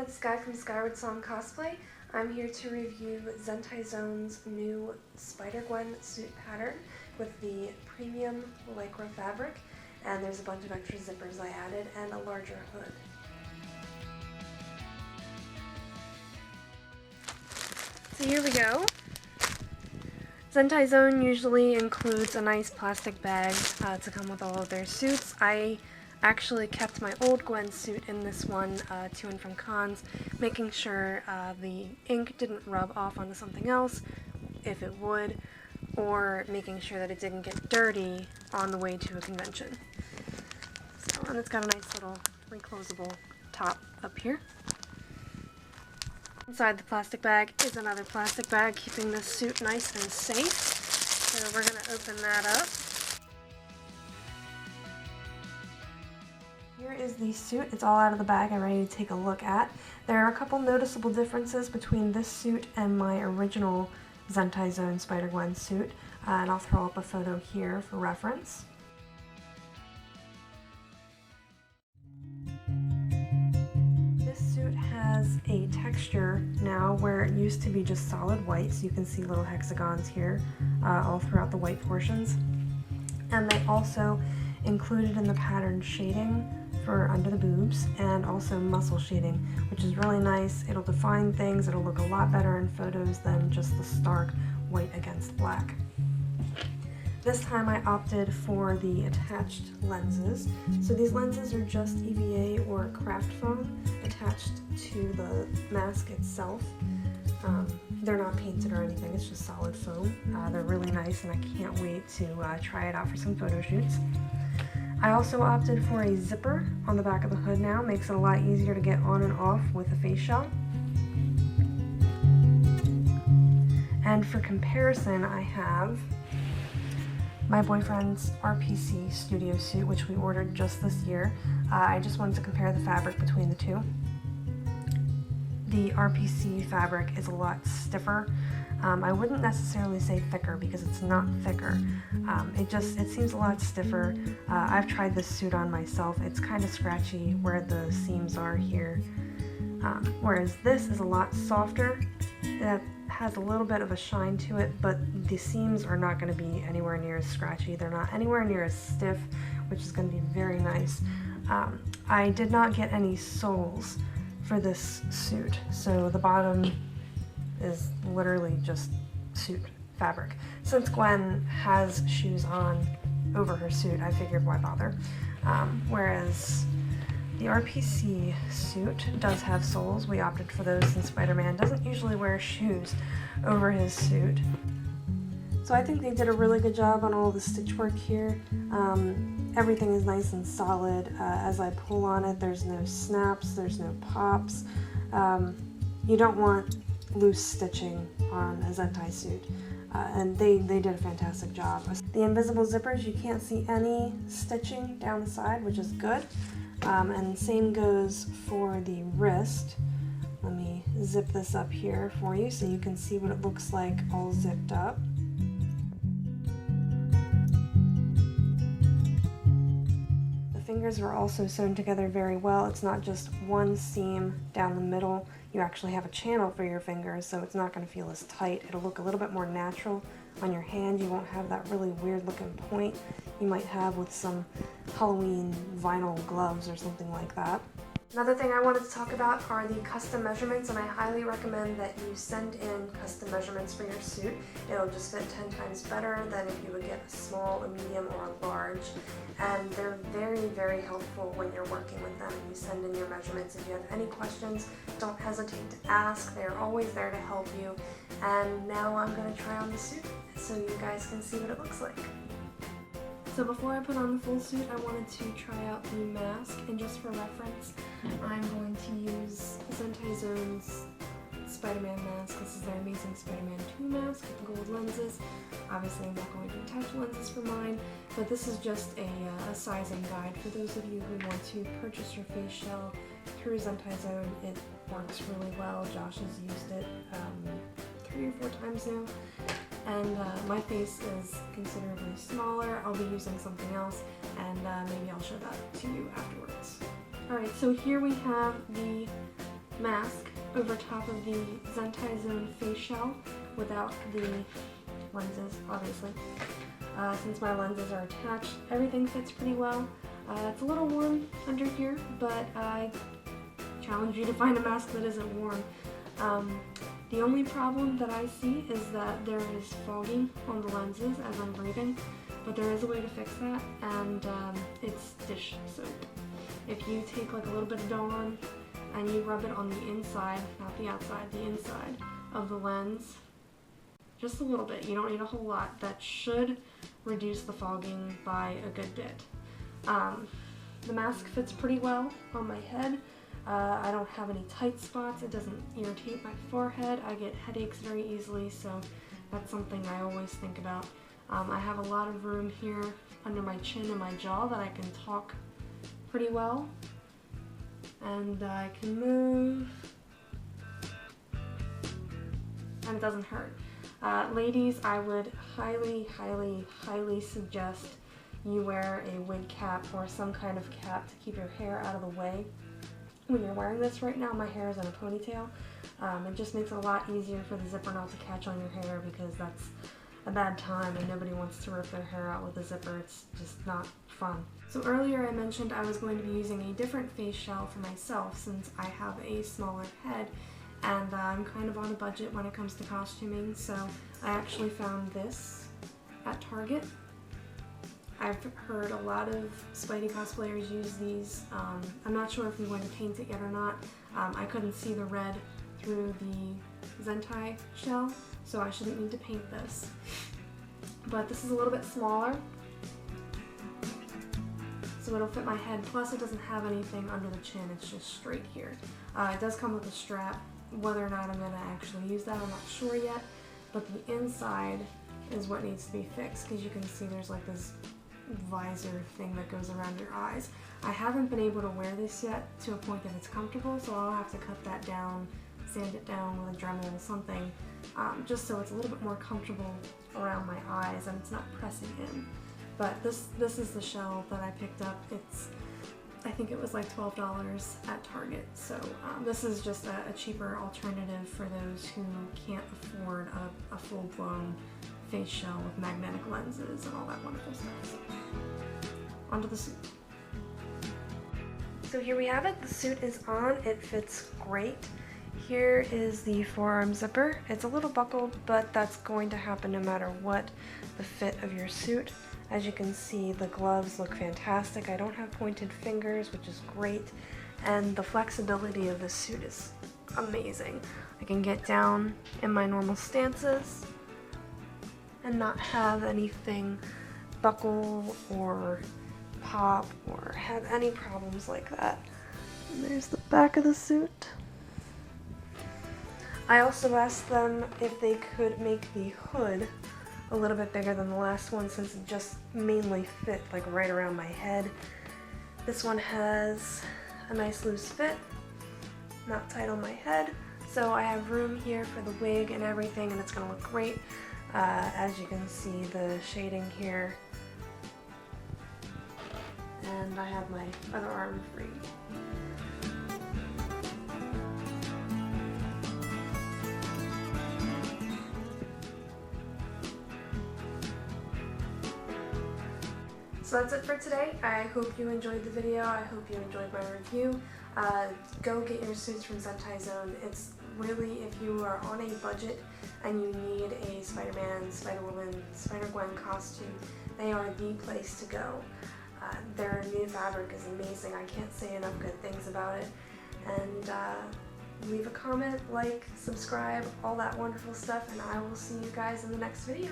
everyone, it's Sky from Skyward Song Cosplay. I'm here to review Zentai Zone's new SpiderGwen suit pattern with the premium lycra fabric, and there's a bunch of extra zippers I added and a larger hood. So here we go. Zentai Zone usually includes a nice plastic bag to come with all of their suits. I actually kept my old Gwen suit in this one to and from cons, making sure the ink didn't rub off onto something else, if it would, or making sure that it didn't get dirty on the way to a convention. So, and it's got a nice little reclosable top up here. Inside the plastic bag is another plastic bag, keeping this suit nice and safe. So we're going to open that up. Here is the suit. It's all out of the bag and ready to take a look at. There are a couple noticeable differences between this suit and my original Zentai Zone SpiderGwen suit, and I'll throw up a photo here for reference. This suit has a texture now where it used to be just solid white, so you can see little hexagons here all throughout the white portions. And they also included in the pattern shading for under the boobs and also muscle shading, which is really nice. It'll define things, it'll look a lot better in photos than just the stark white against black. This time I opted for the attached lenses. So these lenses are just EVA or craft foam attached to the mask itself. They're not painted or anything, it's just solid foam. They're really nice and I can't wait to try it out for some photo shoots. I also opted for a zipper on the back of the hood now. Makes it a lot easier to get on and off with a face shell. And for comparison, I have my boyfriend's RPC studio suit, which we ordered just this year. I just wanted to compare the fabric between the two. The RPC fabric is a lot stiffer. I wouldn't necessarily say thicker because it's not thicker. It seems a lot stiffer. I've tried this suit on myself. It's kind of scratchy where the seams are here. Whereas this is a lot softer. It has a little bit of a shine to it, but the seams are not going to be anywhere near as scratchy. They're not anywhere near as stiff, which is going to be very nice. I did not get any soles for this suit, so the bottom is literally just suit fabric. Since Gwen has shoes on over her suit, I figured why bother. Whereas the RPC suit does have soles. We opted for those since Spider-Man doesn't usually wear shoes over his suit. So I think they did a really good job on all the stitch work here. Everything is nice and solid. As I pull on it, there's no snaps, there's no pops. You don't want loose stitching on a Zentai suit, and they did a fantastic job. The invisible zippers, you can't see any stitching down the side, which is good, and same goes for the wrist. Let me zip this up here for you so you can see what it looks like all zipped up. Fingers are also sewn together very well. It's not just one seam down the middle. You actually have a channel for your fingers, so it's not going to feel as tight. It'll look a little bit more natural on your hand. You won't have that really weird looking point you might have with some Halloween vinyl gloves or something like that. Another thing I wanted to talk about are the custom measurements, and I highly recommend that you send in custom measurements for your suit. It'll just fit 10 times better than if you would get a small, a medium, or a large. And they're very, very helpful when you're working with them and you send in your measurements. If you have any questions, don't hesitate to ask. They're always there to help you. And now I'm going to try on the suit so you guys can see what it looks like. So before I put on the full suit, I wanted to try out the mask, and just for reference, I'm going to use Zentai Zone's Spider-Man mask. This is their Amazing Spider-Man 2 mask with gold lenses. Obviously I'm not going to attach lenses for mine, but this is just a sizing guide for those of you who want to purchase your face shell through Zentai Zone. It works really well. Josh has used it 3 or 4 times now. And my face is considerably smaller. I'll be using something else, and maybe I'll show that to you afterwards. Alright, so here we have the mask over top of the Zentai Zone face shell without the lenses, obviously. Since my lenses are attached, everything fits pretty well. It's a little warm under here, but I challenge you to find a mask that isn't warm. The only problem that I see is that there is fogging on the lenses as I'm breathing, but there is a way to fix that, and it's dish soap. If you take like a little bit of Dawn and you rub it on the inside, not the outside, the inside of the lens, just a little bit, you don't need a whole lot, that should reduce the fogging by a good bit. The mask fits pretty well on my head. I don't have any tight spots, it doesn't irritate my forehead, I get headaches very easily, so that's something I always think about. I have a lot of room here under my chin and my jaw that I can talk pretty well, and I can move, and it doesn't hurt. Ladies, I would highly, highly, highly suggest you wear a wig cap or some kind of cap to keep your hair out of the way. When you're wearing this right now, my hair is in a ponytail. It just makes it a lot easier for the zipper not to catch on your hair, because that's a bad time and nobody wants to rip their hair out with a zipper. It's just not fun. So earlier I mentioned I was going to be using a different face shell for myself since I have a smaller head, and I'm kind of on a budget when it comes to costuming, so I actually found this at Target. I've heard a lot of Spidey cosplayers use these. I'm not sure if we want to paint it yet or not. I couldn't see the red through the Zentai shell, so I shouldn't need to paint this. But this is a little bit smaller, so it'll fit my head, plus it doesn't have anything under the chin, it's just straight here. It does come with a strap. Whether or not I'm going to actually use that, I'm not sure yet, but the inside is what needs to be fixed, because you can see there's like this visor thing that goes around your eyes. I haven't been able to wear this yet to a point that it's comfortable, so I'll have to cut that down, sand it down with a Dremel or something, just so it's a little bit more comfortable around my eyes and it's not pressing in. But this is the shell that I picked up. I think it was like $12 at Target, so this is just a cheaper alternative for those who can't afford a full-blown face shell with magnetic lenses and all that wonderful stuff. Onto the suit. So here we have it. The suit is on. It fits great. Here is the forearm zipper. It's a little buckled, but that's going to happen no matter what the fit of your suit. As you can see, the gloves look fantastic. I don't have pointed fingers, which is great, and the flexibility of this suit is amazing. I can get down in my normal stances and not have anything buckle or pop or have any problems like that. And there's the back of the suit. I also asked them if they could make the hood a little bit bigger than the last one, since it just mainly fit like right around my head. This one has a nice loose fit, not tight on my head, so I have room here for the wig and everything, and it's gonna look great. As you can see, the shading here, and I have my other arm free. So that's it for today. I hope you enjoyed the video. I hope you enjoyed my review. Go get your suits from Zentai Zone. It's really, if you are on a budget and you need a Spider-Man, Spider-Woman, SpiderGwen costume, they are the place to go. Their new fabric is amazing. I can't say enough good things about it. And leave a comment, like, subscribe, all that wonderful stuff, and I will see you guys in the next video.